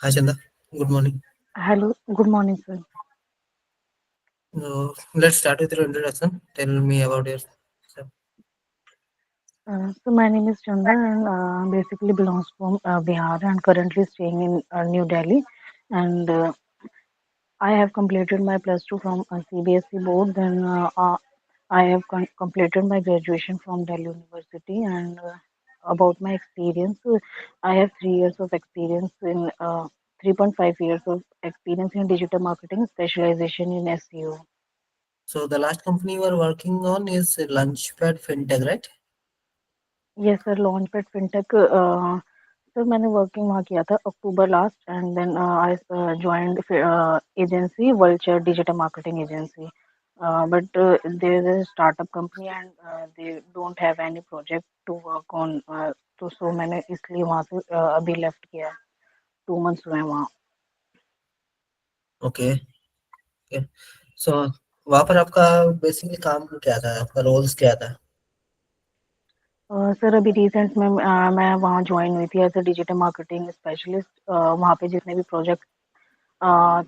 Hi Chanda, good morning. Hello, good morning, sir. Let's start with your introduction. Tell me about yourself. So my name is Chanda and basically belongs from Bihar and currently staying in New Delhi. And I have completed my plus two from CBSE board. Then I have completed my graduation from Delhi University. And about my experience, I have 3 years of experience in 3.5 years of experience in digital marketing, specialization in SEO. So the last company you are working on is Launchpad FinTech, right? Yes, sir. Launchpad FinTech. Sir मैंने working वहाँ किया था October last and then I joined agency vulture digital marketing agency but there is a startup company and they don't have any project to work on तो so मैंने इसलिए वहाँ से अभी लेफ्ट किया है 2 मंथ्स हुए हैं वहाँ ओके ओके। सो वहाँ पर आपका बेसिकली काम क्या था, आपका रोल्स क्या था? सर अभी रिसेंट में मैं वहाँ ज्वाइन हुई थी as a digital marketing specialist वहाँ पे जितने भी प्रोजेक्ट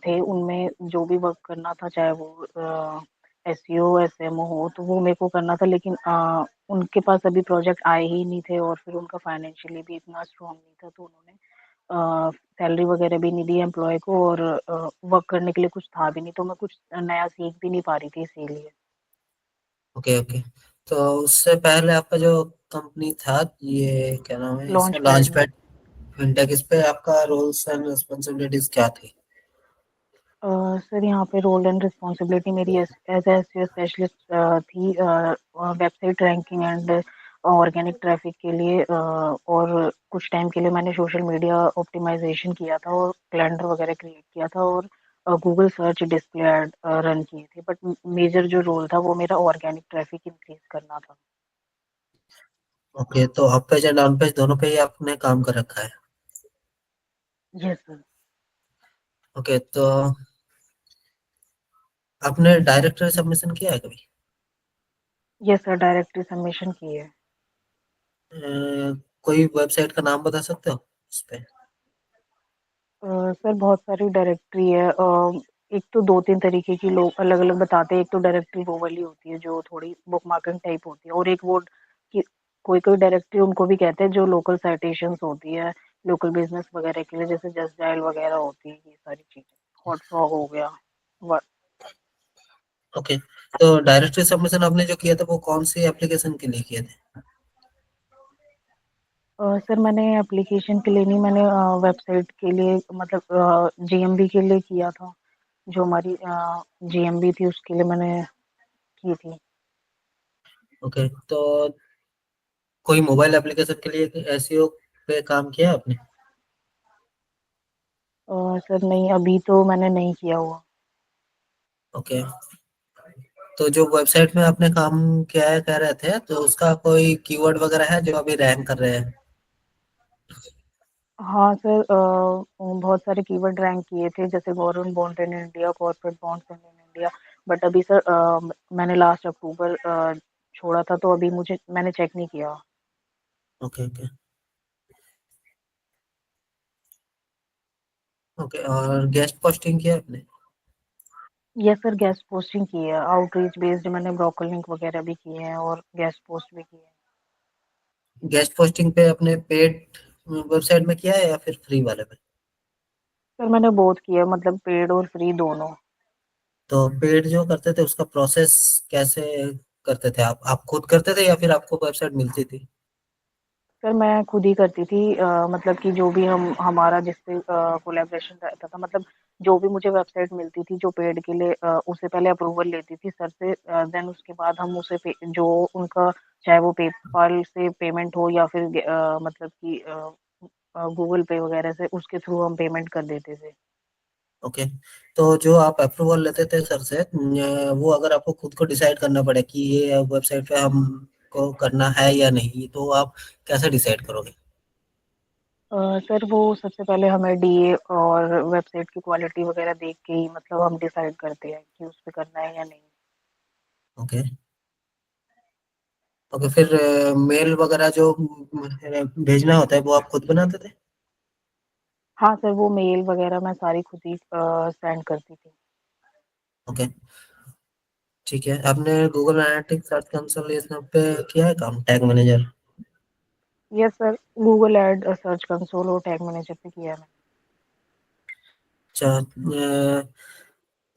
थे उनमें जो भी वर्क करना था चाहे वो एसईओ एसएमओ हो तो वो मेरे को करना था लेकिन उनके पास अभी प्रोजेक्ट आए ही नहीं थे और फिर उनका फाइनेंशियली भी इतना स्ट्रांग नहीं था तो उन्होंने सैलरी वगैरह भी नहीं दी एम्प्लॉय को और वर्क करने के लिए कुछ था भी नहीं तो मैं कुछ नया सीख भी नहीं पा रही थी इसीलिए ओके ओके। तो उससे पहले आपका जो कंपनी था, ये क्या नाम है लॉन्च इसका, पैड लॉन्चपैड FinTech, इस पे आपका रोल्स एंड रिस्पॉन्सिबिलिटीज क्या थी? सर यहाँ पे रोल एंड रिस्पॉन्सिबिलिटी मेरी एज एस स्पेशलिस्ट थी website ranking and organic traffic के लिए और कुछ टाइम के लिए मैंने सोशल मीडिया ऑप्टिमाइजेशन किया था और कैलेंडर वगैरह क्रिएट किया था और Google search display ad run किए थे बट मेजर जो रोल था वो मेरा ऑर्गेनिक ट्रैफिक इंक्रीज करना था ओके, तो up page and down page दोनों पे ही आपने काम कर रखा है। यस सर ओके, तो आपने डायरेक्टरी सबमिशन किया है कभी? यस सर डायरेक्टली सबमिशन की है कोई वेबसाइट का नाम बता सकते हो उस पे? सर बहुत सारी डायरेक्टरी है एक तो दो तीन तरीके की लोग अलग अलग बताते हैं एक तो डायरेक्टरी वो वाली होती है जो थोड़ी बुक मार्किंग टाइप होती है और एक वो कि कोई कोई डायरेक्टरी उनको भी कहते हैं जो लोकल साइटेशंस होती है लोकल बिजनेस वगैरह के लिए जैसे जस्ट डायल वगैरह होती है ये सारी चीजें हॉटफ्रॉग हो गया ओके, तो डायरेक्टरी सबमिशन आपने जो किया था वो कौन सी एप्लीकेशन के लिए किए थे? सर मैंने एप्लीकेशन के लिए नहीं मैंने वेबसाइट के लिए मतलब जीएमबी के लिए किया था जो हमारी जीएमबी थी उसके लिए मैंने की थी ओके, तो कोई मोबाइल एप्लीकेशन के लिए एसईओ पे काम किया आपने? सर नहीं अभी तो मैंने नहीं किया हुआ ओके, तो जो वेबसाइट में आपने काम किया है कह रहे थे, तो उसका कोई कीवर्ड वगैरह है जो अभी रैंक कर रहे हैं? हाँ सर बहुत सारे कीवर्ड रैंक किए थे जैसे government bond in India corporate bonds in India but अभी सर मैंने लास्ट अक्टूबर छोड़ा था तो अभी मुझे मैंने चेक नहीं किया ओके ओके ओके, और गेस्ट पोस्टिंग किया आपने? यस सर गेस्ट पोस्टिंग की है आउटरीच बेस्ड मैंने ब्रोकर लिंक वगैरह भी किए हैं और गेस्ट पोस्ट भी किए हैं गेस्ट पोस्टिंग पे अपने पेड वेबसाइट में किया है या फिर फ्री वाले में? सर मैंने बहुत किया मतलब पेड और फ्री दोनों तो पेड जो करते थे उसका प्रोसेस कैसे करते थे आप खुद करते थे या फिर आपको वेबसाइट मिलती थी? सर मैं खुद ही करती थी मतलब कि जो भी हम हमारा जिससे कोलैबोरेशन रहता था मतलब जो भी मुझे वेबसाइट मिलती थी जो पेड के लिए उससे पहले अप्रूवल लेती थी सर से देन उसके बाद हम उसे जो उनका चाहे वो पेपाल से पेमेंट हो या फिर मतलब कि गूगल पे वगैरह से उसके थ्रू हम पेमेंट कर देते थे ओके, तो जो आप अप्रूवल लेते थे सर से, वो अगर आपको खुद को डिसाइड करना पड़े कि ये वेबसाइट पे हमको करना है या नहीं, तो आप कैसे डिसाइड करोगे? सर वो सबसे पहले हमें डीए और वेबसाइट की क्वालिटी वगैरह देख के ही मतलब हम डिसाइड करते हैं कि उस पे करना है या नहीं ओके ओके, फिर मेल वगैरह जो भेजना होता है वो आप खुद बनाते थे? हाँ सर, वो मेल वगैरह मैं सारी खुद ही सेंड करती थी। ओके, ठीक है। आपने गूगल एनालिटिक्स सर्च कंसोल ये सब पे किया है काम, tag manager? Yes sir, Google ad search console और टैग मैनेजर पे किया है मैंने। अच्छा,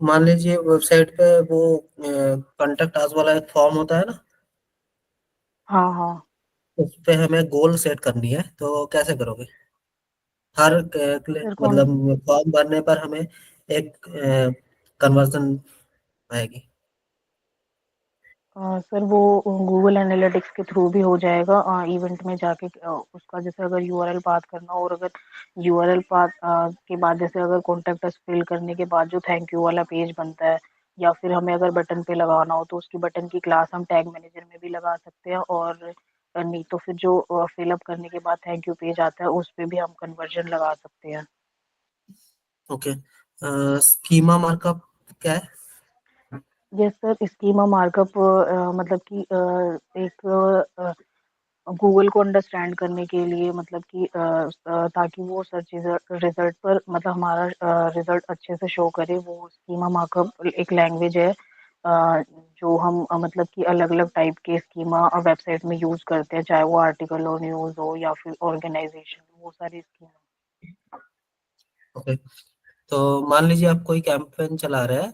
मान लीजिए वेबसाइट पे वो कॉन्टेक्ट अस वाला एक फॉर्म होता है ना, हाँ, हाँ। उस पे हमें गोल सेट करनी है, तो कैसे करोगे? हर सर कौन मतलब फॉर्म भरने पर हमें एक कन्वर्जन आएगी। सर वो गूगल एनालिटिक्स के थ्रू भी हो जाएगा, इवेंट में जाके उसका जैसे अगर यूआरएल पाथ करना, और अगर यूआरएल पाथ के बाद जैसे अगर कॉन्टैक्ट अस फिल करने के बाद जो थैंक यू वाला पेज बनता है, या फिर हमें अगर बटन पे लगाना हो तो उसकी बटन की क्लास हम टैग मैनेजर में भी लगा सकते हैं, और नहीं तो फिर जो फिलअप करने के बाद थैंक यू पेज आता है उस पे भी हम कन्वर्जन लगा सकते हैं। ओके, स्कीमा मार्कअप क्या है? यस सर, स्कीमा मार्कअप मतलब कि एक गूगल को अंडरस्टैंड करने के लिए, मतलब कि ताकि वो सर्च रिजल्ट पर मतलब हमारा रिजल्ट अच्छे से शो करे, वो स्कीमा मार्कअप एक लैंग्वेज है जो हम मतलब कि अलग अलग टाइप के स्कीमा वेबसाइट में यूज करते हैं, चाहे वो आर्टिकल और न्यूज हो या फिर ऑर्गेनाइजेशन, वो सारी स्कीमा। ओके, तो मान लीजिए आप कोई कैंपेन चला रहे हैं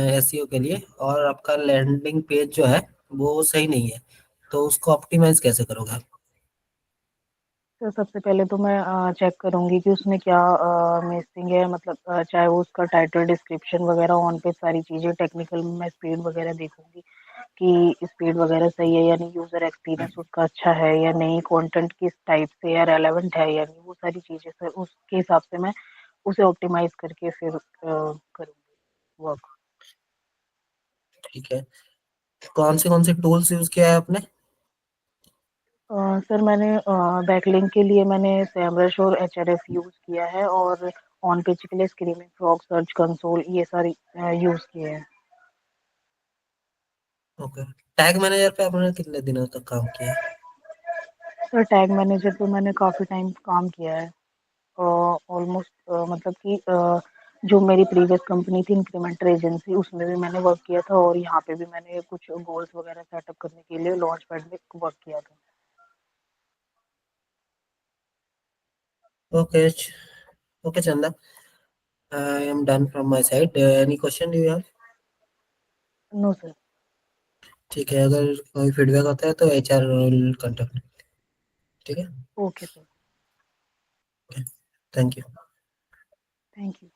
एसईओ के लिए, और आपका लैंडिंग पेज जो है वो सही नहीं है, तो उसको ऑप्टिमाइज कैसे करोगे आप? तो सबसे पहले तो मैं चेक करूँगी कि उसमें क्या मिसिंग है, मतलब चाहे वो उसका टाइटल, डिस्क्रिप्शन वगैरह, ऑन पे सारी चीज़ें टेक्निकल में मैं स्पीड वगैरह देखूँगी कि स्पीड वगैरह सही है या नहीं, यूज़र एक्सपीरियंस उसका अच्छा है या नहीं, कंटेंट किस टाइप से या रेलेवेंट है या नहीं, वो सारी चीज़ें सर उसके हिसाब से मैं उसे ऑप्टिमाइज़ करके फिर करूँगी वर्क। ठीक है, कौन से टूल्स यूज किया है आपने? सर मैंने बैकलिंक के लिए मैंने सेमरश और एचआरएफ यूज़ किया है, और ऑन पेज के लिए स्क्रीमिंग फ्रॉग, सर्च कंसोल, ये सारी यूज़ किए हैं। ओके, टैग मैनेजर पे आपने कितने दिनों तक काम किया है? सर टैग मैनेजर पे मैंने काफ़ी टाइम काम किया है, ऑलमोस्ट मतलब कि जो मेरी प्रीवियस कंपनी थी इंक्रीमेंटर एजेंसी, उसमें भी मैंने वर्क किया था, और यहाँ पे भी मैंने कुछ गोल्स वगैरह सेटअप करने के लिए लॉन्च पैड में वर्क किया था। Okay, okay Chanda, I am done from my side. Any question you have? No sir. ठीक है, अगर कोई फीडबैक होता है तो एचआर विल कांटेक्ट। ठीक है, okay sir. Thank you. Thank you.